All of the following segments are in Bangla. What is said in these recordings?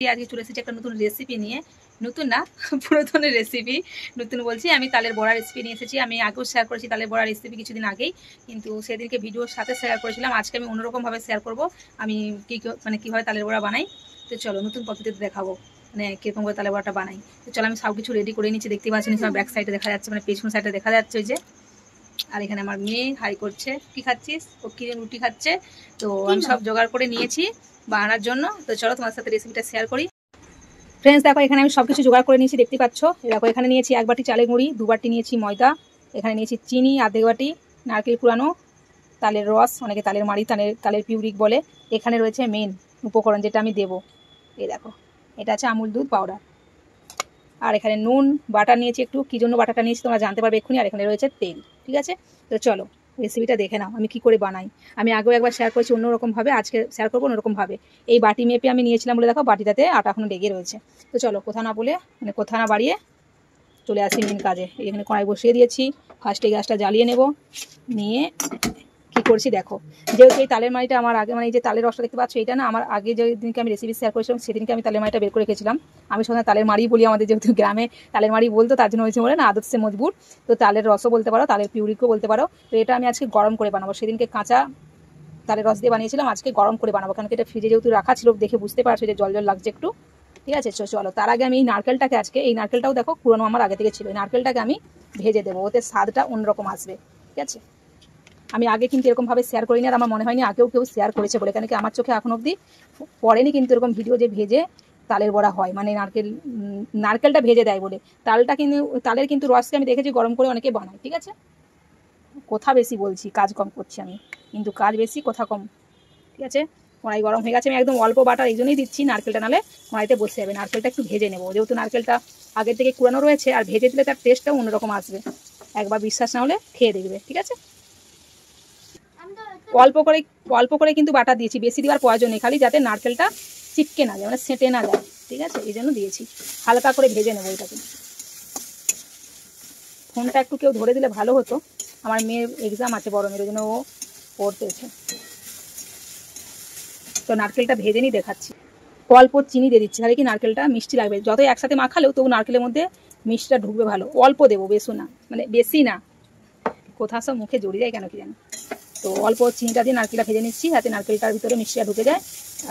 আজকে চলে এসেছি একটা নতুন রেসিপি নিয়ে। নতুন না, পুরাতনের রেসিপি। নতুন বলছি, আমি তালের বড়া রেসিপি নিয়ে এসেছি। আমি আগেও শেয়ার করেছি তালের বড়া রেসিপি কিছুদিন আগেই, কিন্তু সেদিনকে ভিডিওর সাথে শেয়ার করেছিলাম। আজকে আমি অন্যরকমভাবে শেয়ার করব আমি কীভাবে তালের বড়া বানাই। তো চলো নতুন পদ্ধতিতে দেখাবো, মানে কীরকম করে তালের বড়াটা বানাই। তো চলো আমি সব কিছু রেডি করে নিচ্ছি। দেখতে পাচ্ছি আমার ব্যাক সাইডে দেখা যাচ্ছে, মানে পেছন সাইডে দেখা যাচ্ছে ওই যে। আর এখানে আমার মেয়ে হাই করছে। কি খাচ্ছিস? ও কি রুটি খাচ্ছে। তো আমি সব জোগাড় করে নিয়েছি বানানোর জন্য। তো চলো তোমার সাথে রেসিপিটা শেয়ার করি। ফ্রেন্ডস দেখো, এখানে আমি সব কিছু জোগাড় করে নিয়েছি, দেখতে পাচ্ছ। দেখো এখানে নিয়েছি 1 বাটি চালের গুঁড়ি, 2 বাটি নিয়েছি ময়দা, এখানে নিয়েছি চিনি আধা বাটি, নারকেল কুড়ানো, তালের রস, অনেকে তালের মাড়ি, তালের পিউরিক বলে। এখানে রয়েছে মেন উপকরণ যেটা আমি দেবো, এই দেখো, এটা আছে আমুল দুধ পাউডার। আর এখানে নুন, বাটার নিয়েছি একটু, কী জন্য বাটারটা নিয়েছি তোমরা জানতে পারবে এক্ষুনি। আর এখানে রয়েছে তেল, ঠিক আছে। তো চলো রেসিপিটা দেখে নাও আমি কি করে বানাই। আমি আগেও একবার শেয়ার করেছি অন্যরকমভাবে, আজকে শেয়ার করবো অন্যরকমভাবে। এই বাটি মেপে আমি নিয়েছিলাম বলে দেখো বাটিটাতে আটা এখনো লেগে রয়েছে। তো চলো কথা না বলে, মানে কথা না বাড়িয়ে চলে আসি মেন কাজে। এখানে কড়াই বসিয়ে দিয়েছি, ফার্স্টে গ্যাসটা জ্বালিয়ে নেব। নিয়ে কি করছি দেখো, যেহেতু এই তালের মাড়িটা আমার আগে, মানে এই যে তালের রসটা দেখতে পাচ্ছ, এটা না আমার আগে যেদিনকে আমি রেসিপি শেয়ার করেছিলাম সেদিনকে আমি তালের মাড়িটা বের করে রেখেছিলাম। আমি সঙ্গে তালের মাড়ি বলি, আমাদের যেহেতু গ্রামে তালের মাড়ি বলতো, তার জন্য হয়েছে বলে না আদত সে মজবুর। তো তালের রসও বলতে পারো, তালের পিউরিকও বলতে পারো। তো এটা আমি আজকে গরম করে বানাবো। সেদিনকে কাঁচা তালের রস দিয়ে বানিয়েছিলাম, আজকে গরম করে বানাবো, কারণ এটা ফ্রিজে যেহেতু রাখা ছিল, দেখে বুঝতে পারছো যে জল জল লাগছে একটু, ঠিক আছে। চলো তার আগে আমি এই নারকেলটাকে, আজকে এই নারকেলটাও দেখো পুরনো আমার আগে থেকে ছিল, এই নারকেলটাকে আমি ভেজে দেবো, ওতে স্বাদটা অন্যরকম আসবে, ঠিক আছে। আমি আগে কিন্তু এরকমভাবে শেয়ার করিনি, আর আমার মনে হয়নি আগেও কেউ শেয়ার করেছে বলে, কেন কি আমার চোখে এখন অবধি পড়েনি কিন্তু এরকম ভিডিও যে ভেজে তালের বড়া হয়, মানে নারকেলটা ভেজে দেয় বলে। তালটা কিন্তু, তালের কিন্তু রসকে আমি দেখেছি গরম করে অনেকে বানায়, ঠিক আছে। কথা বেশি বলছি, কাজ কম করছি আমি, কিন্তু কাজ বেশি কথা কম, ঠিক আছে। কড়াই গরম হয়ে গেছে, আমি একদম অল্প বাটার এই জন্যই দিচ্ছি, নারকেলটা নালে কড়াইতে বসে যাবে। নারকেলটা একটু ভেজে নেবো, যেহেতু নারকেলটা আগের থেকে কুড়ানো রয়েছে, আর ভেজে দিলে তার টেস্টটাও অন্যরকম আসবে। একবার বিশ্বাস না হলে খেয়ে দেখবে, ঠিক আছে। অল্প করে কিন্তু বাটা দিয়েছি, বেশি দেওয়ার প্রয়োজন নেই, খালি যাতে নারকেলটা চিপকে না যায়, মানে সেঁটে না যায়, ঠিক আছে, এই জন্য দিয়েছি। হালকা করে ভেজে নেবো এটাকে। ফোনটা একটু কেউ ধরে দিলে ভালো হতো, আমার মেয়ের এক্সাম আছে, বড় মেয়ের, জন্য ও পড়তেছে। তো নারকেলটা ভেজে নিই, দেখাচ্ছি। অল্প চিনি দিয়ে দিচ্ছি, তাহলে কি নারকেলটা মিষ্টি লাগবে, যতই একসাথে মাখালেও তবু নারকেলের মধ্যে মিষ্টিটা ঢুকবে ভালো। অল্প দেবো, বেশি না, মানে বেশি না, কোথাও সব মুখে জড়িয়ে যায় কেন কি জানি। তো অল্প চিনিটা দিয়ে নারকেলটা ভেজে নিচ্ছি, যাতে নারকেলটার ভিতরে মিষ্টিটা ঢুকে যায়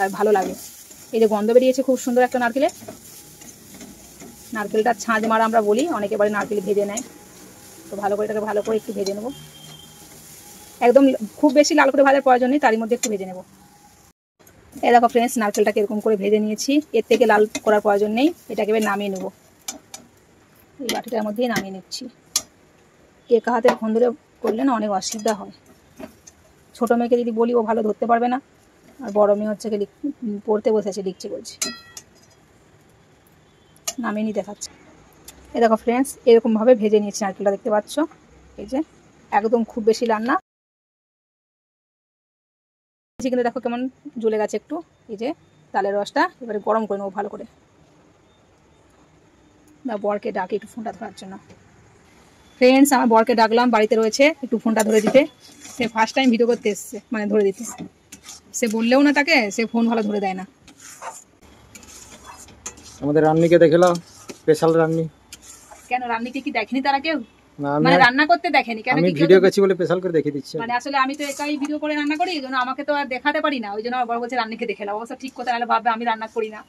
আর ভালো লাগে। এই যে গন্ধ বেরিয়েছে খুব সুন্দর একটা নারকেলটা ছাঁচ মারা আমরা বলি, অনেকে বাড়ি নারকেল ভেজে নেয়। তো ভালো করে এটাকে ভালো করে একটু ভেজে নেবো, একদম খুব বেশি লাল করে ভাজার প্রয়োজন নেই, তারই মধ্যে একটু ভেজে নেবো। এই দেখো ফ্রেন্ডস, নারকেলটাকে এরকম করে ভেজে নিয়েছি, এর থেকে লাল করার প্রয়োজন নেই। এটাকে এবার নামিয়ে নেবো, এই বাটিটার মধ্যেই নামিয়ে নিচ্ছি। একা হাতে ফোন ধরে করলে না অনেক অসুবিধা হয়। ছোটো মেয়েকে যদি বলি ও ভালো ধরতে পারবে না, আর বড় মেয়ে হচ্ছে কি পড়তে বসেছে, লিখছে বলছি। নামিয়ে নিয়ে দেখাচ্ছে। এই দেখো ফ্রেন্ডস, এরকমভাবে ভেজে নিয়েছি নারকেলটা, দেখতে পাচ্ছ। এই যে একদম খুব বেশি লাল না, কিন্তু দেখো কেমন জ্বলে গেছে একটু। এই যে তালের রসটা এবারে গরম করে নেবো ভালো করে। বা বরকে ডাকে একটু ফোনটা ধরার জন্য। ফ্রেন্ডস, আমার বরকে ডাকলাম, বাড়িতে রয়েছে, একটু ফোনটা ধরে দিতে। সে ফার্স্ট টাইম ভিডিও করতে এসছে, মানে ধরে দিতে। সে বললেও না তাকে, সে ফোন ভালো ধরে দেয় না। আমাদের রান্নিকে দেখলাম, স্পেশাল রান্নি। কেন রান্নিকে কি দেখেনি তারা কেউ? মানে রান্না করতে দেখেনি কেন? আমি ভিডিও করছি বলে স্পেশাল করে দেখিয়ে দিচ্ছি। মানে আসলে আমি তো একাই ভিডিও করে রান্না করি, এই জন্য আমাকে তো আর দেখাতে পারি না, ওই জন্য আমার বড় বলছে রান্নিকে দেখে নাও। অবশ্য ঠিক কথা, নাহলে ভাববে আমি রান্না করি না।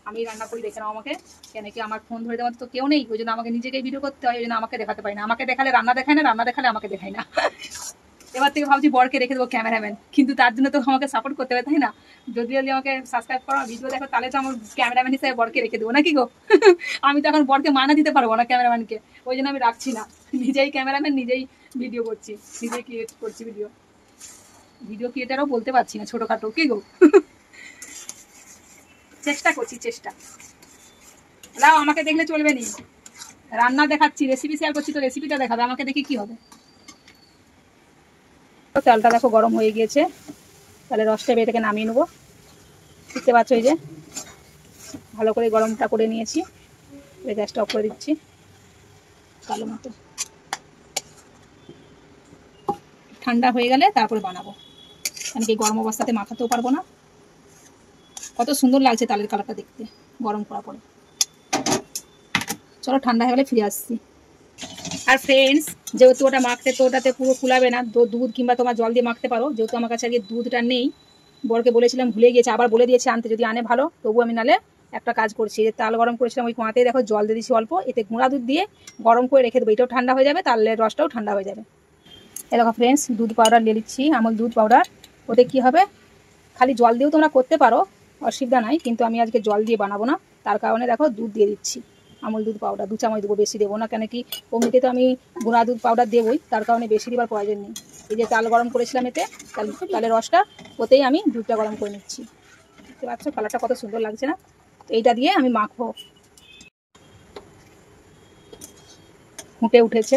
আমি রান্না করি, দেখে নাও আমাকে। কেন কি আমার ফোন ধরে দেওয়ার তো কেউ নেই, ওই জন্য আমাকে নিজেকেই ভিডিও করতে হয়, ওই জন্য আমাকে দেখাতে পারি না। আমাকে দেখালে রান্না দেখায় না, রান্না দেখালে আমাকে দেখায় না। এবার থেকে ভাবছি বরকে রেখে দেবো ক্যামেরাম্যান, কিন্তু তার জন্য তো আমাকে সাপোর্ট করতে হবে, তাই না? যদি আমাকে সাবস্ক্রাইব করো, ভিডিও দেখো, তাহলে তো আমার ক্যামেরাম্যান হিসেবে বরকে রেখে দেবো, নাকি গো? আমি তো এখন বরকে মানা দিতে পারবো না ক্যামেরাম্যানকে, ওই জন্য আমি রাখছি না। নিজেই ক্যামেরাম্যান, নিজেই ভিডিও করছি, নিজেই ক্রিয়েট করছি ভিডিও ক্রিয়েটারও বলতে পারছি না, ছোটখাটো, কি গো? চেষ্টা করছি, চেষ্টা। লাও, আমাকে দেখলে চলবে নি, রান্না দেখাচ্ছি, রেসিপি শেয়ার করছি, তো রেসিপিটা দেখাবে, আমাকে দেখে কি হবে? তেলটা দেখো গরম হয়ে গিয়েছে, তাহলে রসটা এটাকে নামিয়ে নেবো। দেখতে পাচ্ছ এই যে ভালো করে গরমটা করে নিয়েছি, গ্যাসটা অফ করে দিচ্ছি। কালো মতো ঠান্ডা হয়ে গেলে তারপরে বানাবো, কারণ কি গরম অবস্থাতে মাখাতেও পারবো না। কত সুন্দর লাগছে তালের কালারটা দেখতে। গরম করা পরে। চলো ঠান্ডা হয়ে গেলে ফিরে আসছি। আর ফ্রেন্ডস, যেহেতু ওটা মাখতে তো ওটাতে পুরো ফুলাবে না, তো দুধ কিংবা তোমার জল দিয়ে মাখতে পারো। যেহেতু আমার কাছে আগে দুধটা নেই, বরকে বলেছিলাম ভুলে গিয়েছে, আবার বলে দিয়েছে আনতে, যদি আনে ভালো, তবু আমি নালে একটা কাজ করছি, যে তাল গরম করেছিলাম ওই কোয়াতেই দেখো জল দিয়ে দিচ্ছি অল্প, এতে গুঁড়া দুধ দিয়ে গরম করে রেখে দেবো, এটাও ঠান্ডা হয়ে যাবে, তালের রসটাও ঠান্ডা হয়ে যাবে। এই দেখো ফ্রেন্ডস, দুধ পাউডার নিয়ে নিচ্ছি, আমুল দুধ পাউডার। ওতে কি হবে, খালি জল দিয়েও তোমরা করতে পারো, অসুবিধা নাই, কিন্তু আমি আজকে জল দিয়ে বানাবো না, তার কারণে দেখো দুধ দিয়ে দিচ্ছি। আমুল দুধ পাউডার 2 চামচ দেবো, বেশি দেবো না, কেন কি অমনিতে তো আমি গুঁড়া দুধ পাউডার দেবোই, তার কারণে বেশি দেওয়ার প্রয়োজন নেই। এই যে তাল গরম করেছিলাম এতে, তালের রসটা, ওতেই আমি দুধটা গরম করে নিচ্ছি। দেখতে পাচ্ছ কালারটা কত সুন্দর লাগছে না? তো এইটা দিয়ে আমি মাখবো। ফুটে উঠেছে,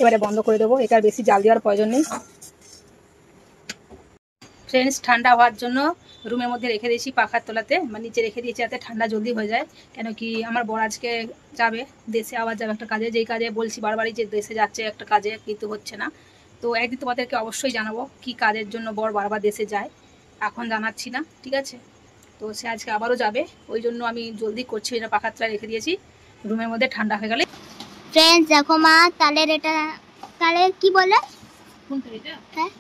এবারে বন্ধ করে দেবো, এটার বেশি জাল দেওয়ার প্রয়োজন নেই। ফ্রেন্ডস, ঠান্ডা হওয়ার জন্য রুমের মধ্যে রেখে দিয়েছি পাখার তলাতে, মানে নিচে রেখে দিয়েছি, যাতে ঠান্ডা জলদি হয়ে যায়। কেন কি আমার বর আজকে যাবে দেশে, আবার যাবে একটা কাজে, যেই কাজে বলছি বারবারই যে দেশে যাচ্ছে একটা কাজে, কিন্তু হচ্ছে না। তো একদিন তোমাদেরকে অবশ্যই জানাবো কি কাজের জন্য বর বারবার দেশে যায়, এখন জানাচ্ছি না, ঠিক আছে? তো সে আজকে আবারও যাবে, ওই জন্য আমি জলদি করছি, এটা পাখার তলায় রেখে দিয়েছি, রুমের মধ্যে ঠান্ডা হয়ে গেলে। ফ্রেন্ডস দেখো মা, তালের এটা তালের কি বলে? কোনটা এটা? হ্যাঁ,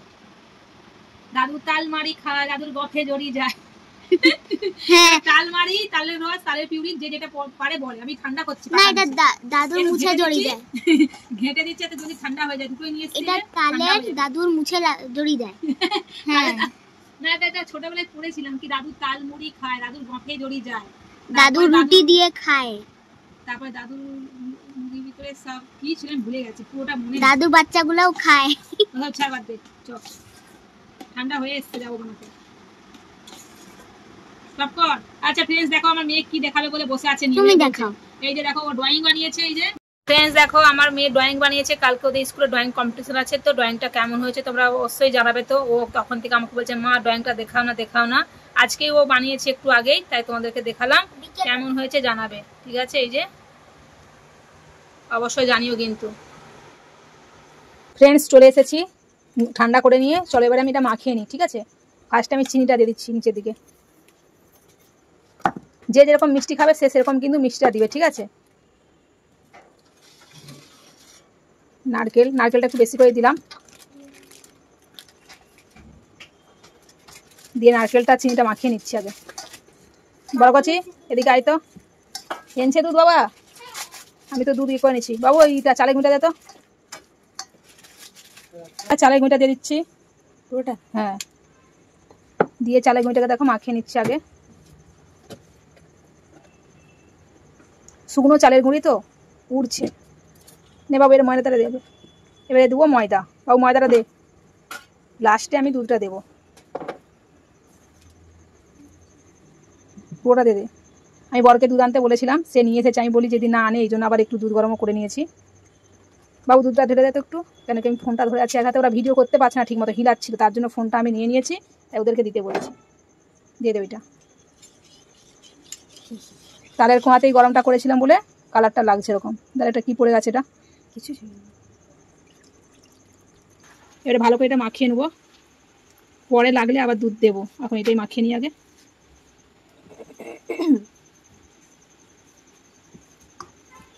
দাদু তাল মারি খায়, দাদুর গফে জড়ি যায়। হ্যাঁ তাল মারি, তালের রস, তালের পিউরি, যে যেটা পারে বলে। আমি ঠান্ডা করছি না, এটা দাদুর মুছে জড়ি দেয়। ঘেটে দিচ্ছে তো যদি ঠান্ডা হয়ে যায়, দুটোই নিয়ে এসেছি। এটা তালের দাদুর মুছে জড়ি দেয়। হ্যাঁ, না এটা ছোটবেলায় পড়েছিলাম, কি দাদু তাল মুড়ি খায়, দাদুর গফে জড়ি যায়, দাদু রুটি দিয়ে খায়, তারপরে দাদুর মুড়ির ভিতরে সব কি ছিল ভুলে গেছি, পুরোটা মনে নেই। দাদু বাচ্চাগুলোও খায়। আচ্ছা বাদ দে, চল ঠান্ডা হয়ে এসছে, যাবো বানাতে। আচ্ছা ফ্রেন্ডস, দেখো আমার মেয়ে কি দেখাবে বলে বসে আছে, তুমি দেখাও। এই যে দেখো ও ড্রয়িং বানিয়েছে। এই যে ফ্রেন্ডস দেখো, আমার মেয়ে ড্রয়িং বানিয়েছে, কালকে ওদের স্কুলে ড্রয়িং কম্পিটিশন আছে, তো ড্রয়িংটা কেমন হয়েছে তোমরা অবশ্যই জানাবে। তো ও তখন থেকে আমাকে বলছে মা ড্রয়িংটা দেখাও না। আজকে ও বানিয়েছে একটু আগেই, তাই তোমাদেরকে দেখালাম, কেমন হয়েছে জানাবে, ঠিক আছে? এই যে অবশ্যই জানিও কিন্তু। ফ্রেন্ডস চলে এসেছি ঠান্ডা করে নিয়ে, চলো এবারে আমি এটা মাখিয়ে নিই, ঠিক আছে? ফার্স্টে আমি চিনিটা দিয়ে দিচ্ছি নিচের দিকে, যে যেরকম মিষ্টি খাবে সে সেরকম কিন্তু মিষ্টিটা দিবে, ঠিক আছে? নারকেলটা একটু বেশি করে দিলাম, দিয়ে নারকেলটা চিনিটা মাখিয়ে নিচ্ছি আগে। বড় কচি এদিকে আয় তো, এনেছে দুধ বাবা, আমি তো দুধ ইয়ে করে নিচ্ছি। বাবু এইটা চালের গুঁড়িটা দে তো, চালের গুঁড়িটা দিয়ে দিচ্ছি পুরোটা, হ্যাঁ দিয়ে চালের গুঁড়িটাকে দেখো মাখিয়ে নিচ্ছি আগে। শুকনো চালের গুঁড়ি তো উড়ছে, নে বাবু এর ময়দাটা দেবে, এবারে দেবো ময়দা, বাবু ময়দাটা দে, লাস্টে আমি দুধটা দেবো, পুরোটা দে। আমি বরকে দুধ আনতে বলেছিলাম, সে নিয়ে এসেছে, আমি বলি যদি না আনে এই জন্য আবার একটু দুধ গরমও করে নিয়েছি। বাবু দুধটা ঢেলে দেয় তো একটু, কেন কি আমি ফোনটা ধরে আছি এক হাতে, ওরা ভিডিও করতে পারছে না ঠিক মতো, হিলাচ্ছিল, তার জন্য ফোনটা আমি নিয়ে নিয়েছি, তাই ওদেরকে দিতে বলেছি। দিয়ে দেবে এটা, তালের কোঁয়াতেই গরমটা করেছিলাম বলে কালারটা লাগছে এরকম। তাহলে এটা কি পড়ে গেছে, এটা কিছু ছিল না। এবারে ভালো করে এটা মাখিয়ে নেবো, পরে লাগলে আবার দুধ দেবো, এখন এটাই মাখিয়ে নিই আগে।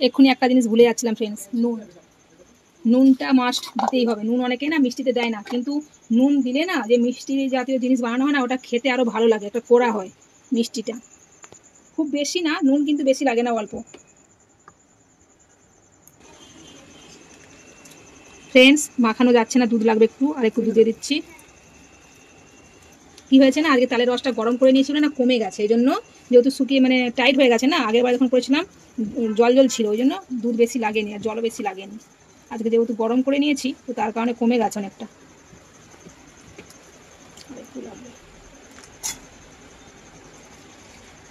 এক্ষুনি একটা জিনিস ভুলে যাচ্ছিলাম ফ্রেন্ডস, নুনটা মাস্ট দিতেই হবে। নুন অনেকে না মিষ্টিতে দেয় না, কিন্তু নুন দিলে না, যে মিষ্টি জাতীয় জিনিস বানানো হয় না, ওটা খেতে আরও ভালো লাগে, একটা কোরা হয় মিষ্টিটা, খুব বেশি না নুন, কিন্তু বেশি লাগে না, অল্প। ফ্রেন্ডস মাখানো যাচ্ছে না, দুধ লাগবে একটু, আর একটু দুধ দিয়ে দিচ্ছি। কি হয়েছে না, আজকে তালের রসটা গরম করে নিয়েছিল না, কমে গেছে, এই জন্য যেহেতু শুকিয়ে মানে টাইট হয়ে গেছে না, আগের বার যখন করেছিলাম জল ছিল, ওই জন্য দুধ বেশি লাগেনি আর জলও বেশি লাগেনি। আজকে যেহেতু গরম করে নিয়েছি, তো তার কারণে কমে গেছে অনেকটা।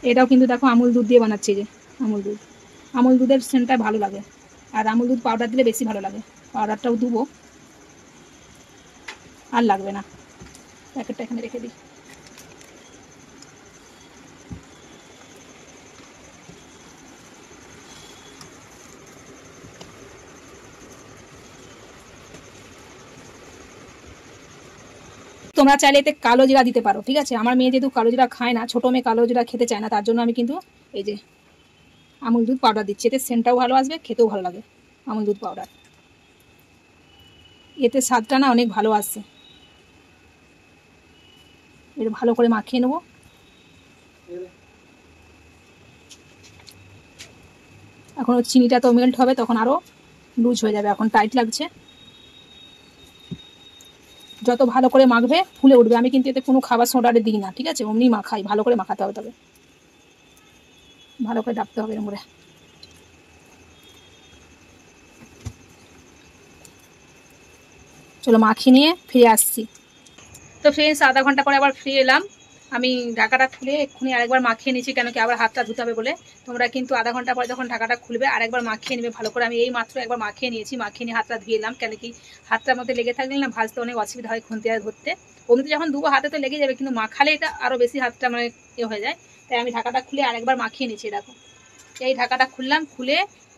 এটাও কিন্তু দেখো আমুল দুধ দিয়ে বানাচ্ছি, যে আমুল দুধের সেন্টটা ভালো লাগে, আর আমুল দুধ পাউডার দিলে বেশি ভালো লাগে। পাউডারটাও দেবো, আর লাগবে না, প্যাকেটটা এখানে রেখে দিই। তোমরা চাইলে এতে কালো জিরা দিতে পারো, ঠিক আছে? আমার মেয়ে যেহেতু কালো জিরা খায় না, ছোটো মেয়ে কালো জিরা খেতে চায় না, তার জন্য আমি কিন্তু এই যে আমুল দুধ পাউডার দিচ্ছি, এতে সেন্টটাও ভালো আসবে, খেতেও ভালো লাগে। আমুল দুধ পাউডার, এতে স্বাদটা না অনেক ভালো আসছে। এটা ভালো করে মাখিয়ে নেবো। এখন চিনিটা তো মেল্ট হবে, তখন আরও লুজ হয়ে যাবে, এখন টাইট লাগছে। যত ভালো করে মাখবে ফুলে উঠবে। আমি কিন্তু এতে কোনো খাবার সোডারে দিই না, ঠিক আছে, অমনি মাখাই। ভালো করে মাখাতে হবে, তবে ভালো করে ডাকতে হবে এরম করে। চলো মাখিয়ে নিয়ে ফিরে আসছি। তো ফ্রেন্ডস, আধা ঘন্টা পরে আবার ফিরে এলাম। আমি ঢাকাটা খুলে এক্ষুনি আরেকবার মাখিয়ে নিয়েছি, কেন কি আবার হাতটা ধুতে হবে বলে। তোমরা কিন্তু আধা ঘন্টা পরে যখন ঢাকাটা খুলবে আরেকবার মাখিয়ে নেবে ভালো করে। আমি এই মাত্র একবার মাখিয়ে নিয়েছি, মাখিয়ে নিয়ে হাতটা ধুয়ে এলাম, কেন কি হাতটার মধ্যে লেগে থাকলে না ভাজতে অনেক অসুবিধা হয়, খুন্তি আর ধরতে। অমনিতে যখন দুবো হাতে তো লেগে যাবে, কিন্তু মাখালে এটা আরও বেশি হাতটা মানে হয়ে যায়। তাই আমি ঢাকাটা খুলে আরেকবার মাখিয়ে নিয়েছি। দেখো, এই ঢাকাটা খুললাম, খুলে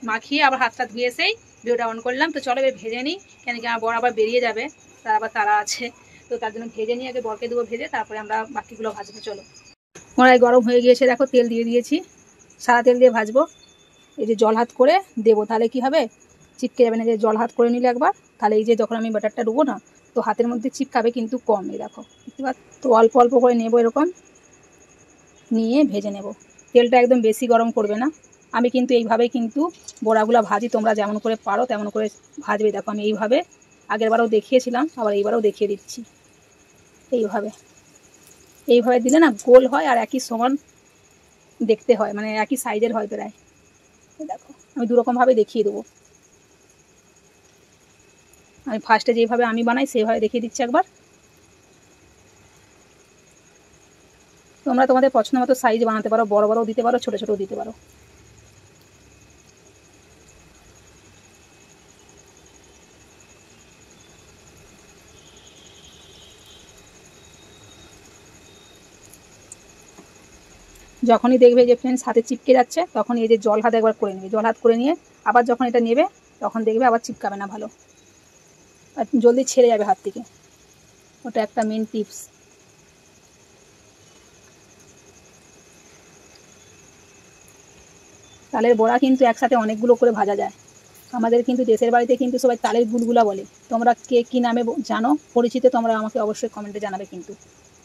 মাখিয়ে আবার হাতটা ধুয়ে এসেই ভিডিওটা অন করলাম। তো চলো এবার ভেজে নিই, কেন কি আমার বর আবার বেরিয়ে যাবে, তার আবার তারা আছে। তো তার জন্য ভেজে নিয়ে আগে বরকে দেবো ভেজে, তারপরে আমরা বাকিগুলো ভাজবো। চলো, কড়াই গরম হয়ে গিয়েছে, দেখো তেল দিয়ে দিয়েছি, সাদা তেল দিয়ে ভাজবো। এই যে জল হাত করে দেবো, তাহলে কি হবে, চিপকে যাবে না। যে জল হাত করে নিলে একবার, তাহলে এই যে যখন আমি বাটারটা ডুবো না, তো হাতের মধ্যে চিপকাবে কিন্তু কম। এই দেখো, তো অল্প অল্প করে নেবো, এরকম নিয়ে ভেজে নেব। তেলটা একদম বেশি গরম করবে না। আমি কিন্তু এইভাবেই কিন্তু বড়াগুলো ভাজি, তোমরা যেমন করে পারো তেমন করে ভাজবে। দেখো আমি এইভাবে আগেরবারও দেখিয়েছিলাম, আবার এইবারও দেখিয়ে দিচ্ছি। এইভাবে দিলে না গোল হয় আর একই সমান দেখতে হয়, মানে একই সাইজের হয় প্রায়। দেখো আমি দুরকমভাবে দেখিয়ে দেবো। আমি ফার্স্টে যেভাবে আমি বানাই সেইভাবে দেখিয়ে দিচ্ছি একবার। তোমরা তোমাদের পছন্দ মতো সাইজ বানাতে পারো, বড় বড়ও দিতে পারো, ছোটো ছোটোও দিতে পারো। যখনই দেখবে যে ফ্রেন্ডস হাতে চিপকে যাচ্ছে, তখন এই যে জল হাত একবার করে নেবে। জল হাত করে নিয়ে আবার যখন এটা নেবে, তখন দেখবে আবার চিপকাবে না ভালো, আর জলদি ছেড়ে যাবে হাত থেকে। ওটা একটা মেন টিপস। তালের বড়া কিন্তু একসাথে অনেকগুলো করে ভাজা যায়। আমাদের কিন্তু দেশের বাড়িতে কিন্তু সবাই তালের গুলগুলা বলে। তোমরা কে কী নামে জানো পরিচিত, তোমরা আমাকে অবশ্যই কমেন্টে জানাবে। কিন্তু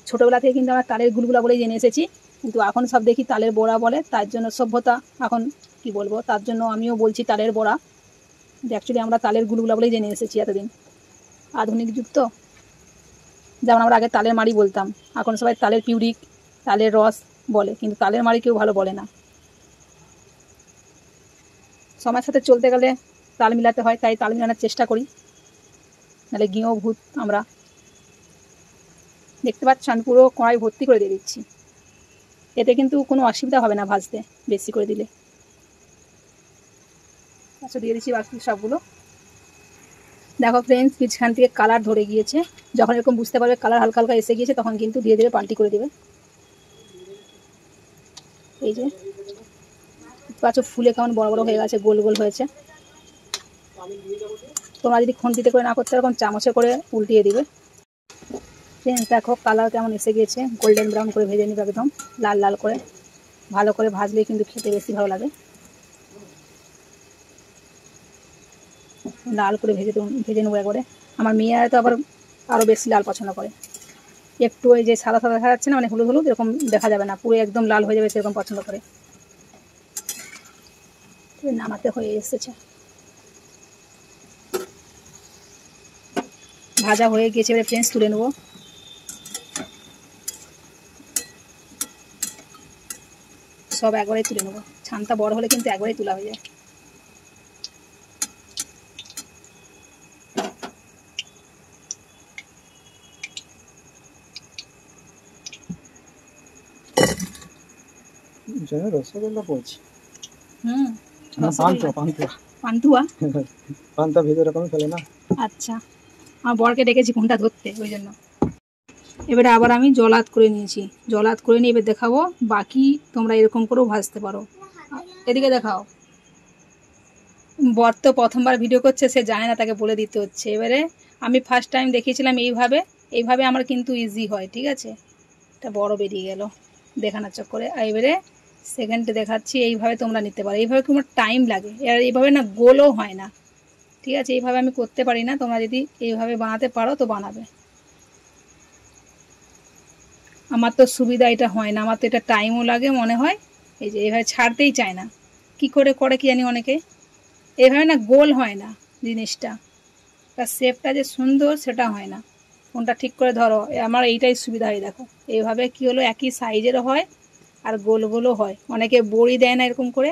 ছোটোবেলা থেকে কিন্তু আমরা তালের গুলগুলা বলেই জেনে এসেছি, কিন্তু এখন সব দেখি তালের বড়া বলে। তার জন্য সভ্যতা এখন কি বলবো, তার জন্য আমিও বলছি তালের বড়া। যে অ্যাকচুয়ালি আমরা তালের গুলগুলা বলেই জেনে এসেছি এতদিন। আধুনিক যুগ তো, যেমন আমরা আগে তালের মাড়ি বলতাম, এখন সবাই তালের পিউরিক, তালের রস বলে, কিন্তু তালের মাড়ি কেউ ভালো বলে না। সময়ের সাথে চলতে গেলে তাল মিলাতে হয়, তাই তাল মিলানোর চেষ্টা করি, নাহলে গিয়েও ভূত আমরা। দেখতে পাচ্ছ আমি পুরো কড়াই ভর্তি করে দিয়ে দিচ্ছি। এতে কিন্তু কোনো অসুবিধা হবে না ভাজতে, বেশি করে দিলে। আচ্ছা, দিয়ে দিচ্ছি বাকি সবগুলো। দেখো ফ্রেন্ডস, পিছখান থেকে কালার ধরে গিয়েছে। যখন এরকম বুঝতে পারবে কালার হালকা হালকা এসে গিয়েছে, তখন কিন্তু দিয়ে দেবে, পাল্টি করে দেবে। এই যে পাচ্ছ ফুলে কেমন বড় বড় হয়ে গেছে, গোল গোল হয়েছে। তোমরা যদি খুন্তিতে করে না করতে, এরকম চামচে করে উল্টিয়ে দিবে। ফ্রেন্ডস দেখো কালার কেমন এসে গিয়েছে, গোল্ডেন ব্রাউন করে ভেজে নিবে, একদম লাল লাল করে। ভালো করে ভাজলে কিন্তু খেতে বেশি ভালো লাগে। লাল করে ভেজে নেবো একবারে। আমার মেয়েরা তো আবার আরও বেশি লাল পছন্দ করে। একটু ওই যে সাদা সাদা দেখা যাচ্ছে না, মানে হলুদ হলুদ এরকম দেখা যাবে না, পুরো একদম লাল হয়ে যাবে, সেরকম পছন্দ করে। নামাতে হয়ে এসেছে, ভাজা হয়ে গেছে। এবারে ফ্রেন্ডস তুলে নেবো। সব একবারেই তুলে নেবো, ছানটা বড় হলে কিন্তু একবারেই তোলা হয়ে যায়। রসগোল্লা বলছি। পান্তুয়া পান্তা ভেতরে এরকম ফেলে না। আচ্ছা, আমার বরকে ডেকেছি কোনটা ধরতে, ওই জন্য। এবারে আবার আমি জলাত করে নিয়েছি, জলাত করে নিয়ে এবার দেখাবো। বাকি তোমরা এরকম করেও ভাজতে পারো। এদিকে দেখাও। বর তো প্রথমবার ভিডিও করছে, সে জানে না, তাকে বলে দিতে হচ্ছে। এবারে আমি ফার্স্ট টাইম দেখিয়েছিলাম এইভাবে আমার কিন্তু ইজি হয়, ঠিক আছে। এটা বড় বেরিয়ে গেল দেখানোর চক্করে। আর এবারে সেকেন্ডে দেখাচ্ছি। এইভাবে তোমরা নিতে পারো, এইভাবে তোমার টাইম লাগে, আর এইভাবে না গোলও হয় না, ঠিক আছে? এইভাবে আমি করতে পারি না, তোমরা যদি এইভাবে বানাতে পারো তো বানাবে। আমার তো সুবিধা এটা হয় না, আমার তো এটা টাইমও লাগে মনে হয়। এই যে এইভাবে ছাড়তেই চায় না, কি করে করে কি জানি অনেকে। এইভাবে না গোল হয় না জিনিসটা, তার শেপটা যে সুন্দর সেটা হয় না। ফোনটা ঠিক করে ধরো, আমার এইটাই সুবিধা হয়। দেখো এইভাবে কি হলো, একই সাইজেরও হয় আর গোল গোলও হয়। অনেকে বড়ি দেয় না এরকম করে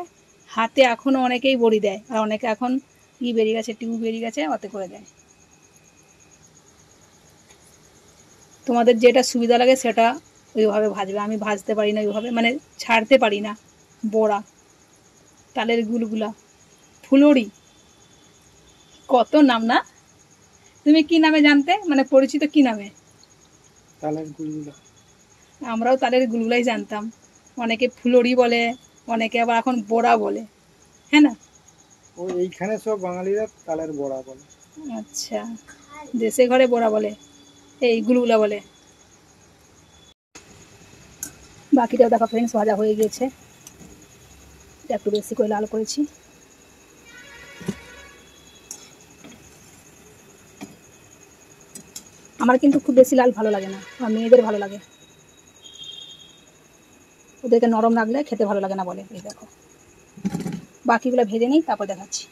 হাতে, এখনও অনেকেই বড়ি দেয়, আর অনেকে এখন বেরিয়ে গেছে, টিউব বেরিয়ে গেছে, অতে করে দেয়। তোমাদের যেটা সুবিধা লাগে সেটা ওইভাবে ভাজবে। আমি ভাজতে পারি না ওইভাবে, মানে ছাড়তে পারি না। বড়া, তালের গুলগুলা, ফুলুরি, কত নাম না? তুমি কি নামে জানতে, মানে পরিচিত কি নামে? তালের গুলগুলা। আমরাও তালের গুলগুলাই জানতাম, অনেকে ফুলুরি বলে, অনেকে আবার এখন বড়া বলে, হ্যাঁ না? ও এইখানে সব বাঙালিরা তালের বড়া বলে। আচ্ছা, দেশে ঘরে বড়া বলে, এই গুলগুলা বলে। বাকিটাও দেখো ফ্রেন্ডস, ভাজা হয়ে গিয়েছে। একটু বেশি করে লাল করেছি। আমার কিন্তু খুব বেশি লাল ভালো লাগে না, আমার মেয়েদের ভালো লাগে, ওদেরকে নরম লাগলে খেতে ভালো লাগে না বলে। এই দেখো বাকিগুলো ভেজে নিই, তারপর দেখাচ্ছি।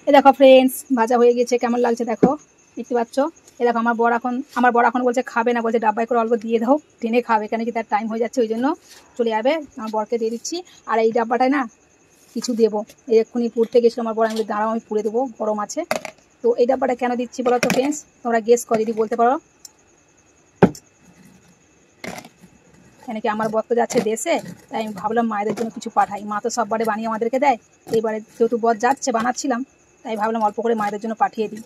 এই দেখো ফ্রেন্ডস, ভাজা হয়ে গেছে, কেমন লাগছে দেখো, দেখতে পাচ্ছ? এই দেখো আমার বর এখন বলছে খাবে না, বলছে ডাব্বাই করে অল্প দিয়ে দাও, টেনে খাবে, কেন কি তার টাইম হয়ে যাচ্ছে, ওই জন্য চলে যাবে। আমার বরকে দিয়ে দিচ্ছি। আর এই ডাব্বাটায় না কিছু দেবো, এই এক্ষুনি পুড়তে গেছিলো আমার বর, আমি দাঁড়াও আমি পুড়ে দেবো, গরম আছে। তো এই ডাব্বাটা কেন দিচ্ছি বলো তো ফ্রেন্ডস, তোমরা গেস করো যদি বলতে পারো। কেন কি আমার বর তো যাচ্ছে দেশে, তাই আমি ভাবলাম মায়েদের জন্য কিছু পাঠাই। মা তো সব বারে বানিয়ে আমাদেরকে দেয়, এইবারে যেহেতু বর যাচ্ছে বানাচ্ছিলাম, তাই ভাবলাম অল্প করে মায়েদের জন্য পাঠিয়ে দিই।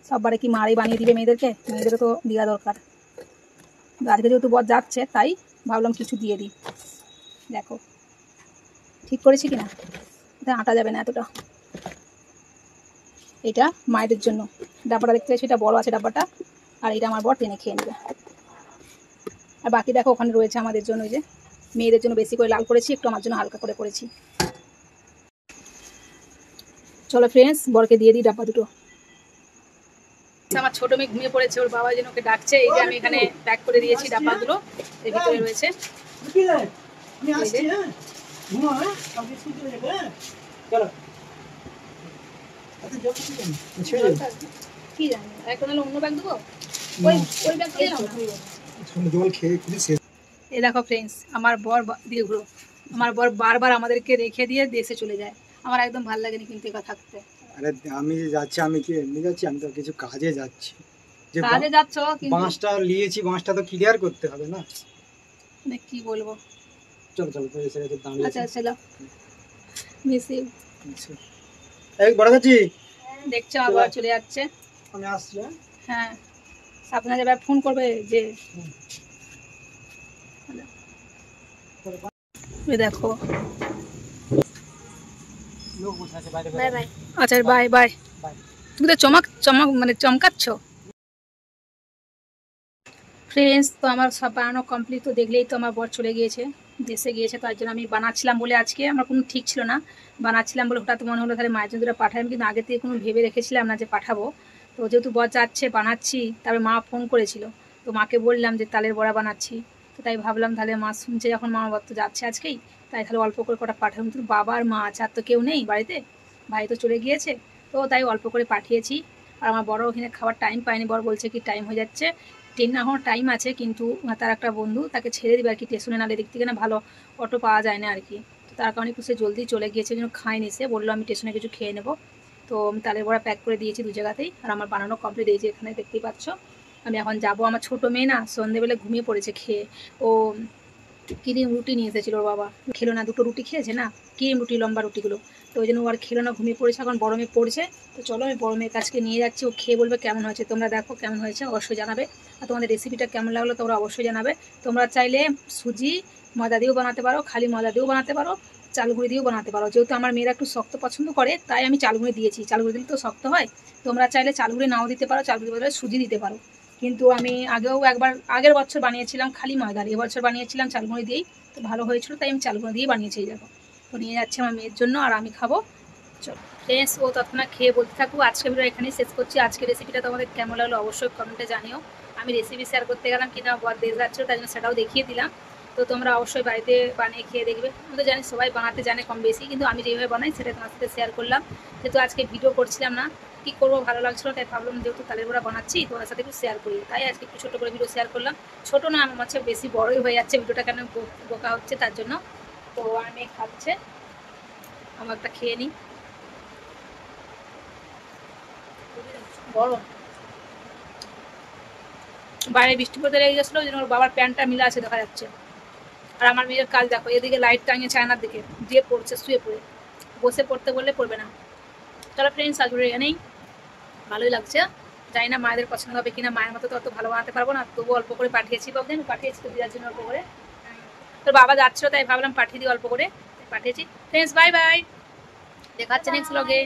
সববারে কি মারাই বানিয়ে দিবে মেয়েদেরকে, মেয়েদেরও তো দেওয়া দরকার। আজকে যেহেতু বর যাচ্ছে তাই ভাবলাম কিছু দিয়ে দিই। দেখো ঠিক করেছি কিনা, এটা আটা যাবে না এতটা। এটা মায়েদের জন্য ডাব্বাটা দেখতে পাচ্ছি, এটা বড় আছে ডাব্বাটা, আর এটা আমার বর টেনে খেয়ে নেবে। আর বাকি দেখো ওখানে রয়েছে আমাদের জন্য, ওই যে মেয়েদের জন্য বেশি করে লাল করেছি, একটু আমার জন্য হালকা করে করেছি। চলো ফ্রেন্ডস, বরকে দিয়ে দিই ডাব্বা দুটো। আমার ছোট মেয়ে ঘুমিয়ে পড়েছে, ওর বাবা যেন ওকে ডাকছে। এই যে আমি এখানে প্যাক করে দিয়েছি ডাব্বাগুলো, এর ভিতরে রয়েছে। কি জানি এখন হলো অন্য ব্যাগ দেবো, ওই ব্যাগ দিয়ে নাও না। এই দেখো ফ্রেন্ডস, আমার বর দিয়ে ঘুরো, আমার বর বারবার আমাদেরকে রেখে দিয়ে দেশে চলে যায়। আমার একদম ভালো লাগেনি কিন্তু একা থাকতে। আরে আমি যে যাচ্ছি, আমি কি এমনি যাচ্ছি? আমি তো কিছু কাজে যাচ্ছি। যে কাজে যাচ্ছ কিন্তু বাঁশটা নিয়েছি, বাঁশটা তো ক্লিয়ার করতে হবে না? মানে কি বলবো। চলো চলো, তো এসে গেছে, দাঁড়িয়ে আচ্ছা চলো, মিসি এই বড় কাছি, দেখছো আবার চলে যাচ্ছে। আমি আসছি। হ্যাঁ সাবধানে যাবে, ফোন করবে যে। দেখো বাই বাই। আচ্ছা বাই বাই। তুমি তো চমক মানে চমকাচ্ছ। ফ্রেন্ডস, তো আমার সব বানানো কমপ্লিট, তো দেখলেই তো আমার বর চলে গিয়েছে, দেশে গিয়েছে। তার জন্য আমি বানাচ্ছিলাম বলে, আজকে আমার কোনো ঠিক ছিল না, বানাচ্ছিলাম বলে হঠাৎ মনে হলো তাহলে মায়ের জন্য পাঠাই। আমি কিন্তু আগে থেকে কোনো ভেবে রেখেছিলাম না যে পাঠাবো। তো যেহেতু বর যাচ্ছে বানাচ্ছি, তারপরে মা ফোন করেছিল, তো মাকে বললাম যে তালের বড়া বানাচ্ছি। তো তাই ভাবলাম তাহলে মা শুনছে যখন, মা বর তো যাচ্ছে আজকেই, তাই তাহলে অল্প করে কটা পাঠালাম। কিন্তু বাবা আর মা আছে, আর তো কেউ নেই বাড়িতে, ভাই তো চলে গিয়েছে, তো তাই অল্প করে পাঠিয়েছি। আর আমার বড় ওখানে খাওয়ার টাইম পায়নি, বর বলছে কি টাইম হয়ে যাচ্ছে, ট্রেন এখনও টাইম আছে, কিন্তু তার একটা বন্ধু তাকে ছেড়ে দেবে আর কি স্টেশনে, নালে দিক থেকে না ভালো অটো পাওয়া যায় না আর কি। তো তার কারণে একটু সে জলদি চলে গিয়েছে, যেন খায়নি, সে বললো আমি স্টেশনে কিছু খেয়ে নেবো। তো আমি তালের বড়া প্যাক করে দিয়েছি দু জায়গাতেই, আর আমার বানানো কমপ্লিট হয়েছে, এখানে দেখতেই পাচ্ছ। আমি এখন যাব, আমার ছোটো মেয়ে না সন্ধ্যেবেলা ঘুমিয়ে পড়েছে খেয়ে, ও ক্রিম রুটি নিয়ে এসেছিলো, ওর বাবা খেলো না, দুটো রুটি খেয়েছে না, ক্রিম রুটি লম্বা রুটিগুলো, তো ওই জন্য ও আর খেলো না, ঘুমিয়ে পড়েছে। এখন বড় মেয়ে পড়ছে, তো চলো আমি বড় মেয়ের কাছকে নিয়ে যাচ্ছি, ও খেয়ে বলবে কেমন হয়েছে। তোমরা দেখো কেমন হয়েছে অবশ্যই জানাবে, আর তোমাদের রেসিপিটা কেমন লাগলো তোমরা অবশ্যই জানাবে। তোমরা চাইলে সুজি ময়দা দিয়েও বানাতে পারো, খালি ময়দা দিয়েও বানাতে পারো, চালগুঁড়ি দিয়েও বানাতে পারো। যেহেতু আমার মেয়েরা একটু শক্ত পছন্দ করে, তাই আমি চালগুঁড়ি দিয়েছি, চালগুঁড়ি দিলে তো শক্ত হয়। তোমরা চাইলে চালগুঁড়ি নাও দিতে পারো, চালগুঁড়ি বদলে সুজি দিতে পারো। কিন্তু আমি আগেও একবার আগের বছর বানিয়েছিলাম খালি ময়দার, এবছর বানিয়েছিলাম চালগুঁড়ি দিয়েই, তো ভালো হয়েছিল, তাই আমি চাল গুঁড়ো দিয়ে বানিয়েছি। এই দেখো, তো নিয়ে যাচ্ছে আমার মেয়ের জন্য, আর আমি খাবো। চলো ফ্রেন্ডস, ও তৎক্ষণাৎ খেয়ে বলতে থাকুক। আজকে ভিডিও এখানেই শেষ করছি। আজকের রেসিপিটা তোমাদের কেমন লাগলো অবশ্যই কমেন্টে জানিও। আমি রেসিপি শেয়ার করতে গেলাম কিনা বর দেশ যাচ্ছিলো, তাই জন্য সেটাও দেখিয়ে দিলাম। তো তোমরা অবশ্যই বাড়িতে বানিয়ে খেয়ে দেখবে। আমি তো জানি সবাই বানাতে জানে কম বেশি, কিন্তু আমি যেভাবে বানাই সেটা তোমার সাথে শেয়ার করলাম। যেহেতু আজকে ভিডিও করছিলাম না, কী করবো, ভালো লাগছিলো, তাই ভাবলাম যেহেতু তালের বড়া বানাচ্ছি তোমার সাথে একটু শেয়ার করি, তাই আজকে একটু ছোটো করে ভিডিও শেয়ার করলাম। ছোটো না, আমার কাছে বেশি বড়ই হয়ে যাচ্ছে ভিডিওটা, কেন বোকা হচ্ছে তার জন্য। তো আমি খাচ্ছে, আমার একটা খেয়ে নিই। গরম, বাইরে বৃষ্টি পড়তে লেগে গেছিলো, ওই জন্য ওর বাবার প্যান্টটা মিলে আছে দেখা যাচ্ছে। আর আমার মেয়ের কাজ দেখো, এদিকে লাইট টাঙিয়েছে আয়নার দিকে, দিয়ে পড়ছে শুয়ে পড়ে, বসে পড়তে বললে পড়বে না। চলো ফ্রেন্ডস, আজ এখানেই, ভালোই লাগছে। জানি না মায়েদের পছন্দ হবে কিনা, মায়ের মতো তো অত ভালো বানাতে পারবো না, তবু অল্প করে পাঠিয়েছি। বাবু আমি পাঠিয়েছি তো দিদার জন্য অল্প করে, তোর বাবা যাচ্ছিলো তাই ভাবলাম পাঠিয়ে দিই অল্প করে, পাঠিয়েছি। ফ্রেন্ডস বাই বাই, দেখা হচ্ছে নেক্সট ব্লগে।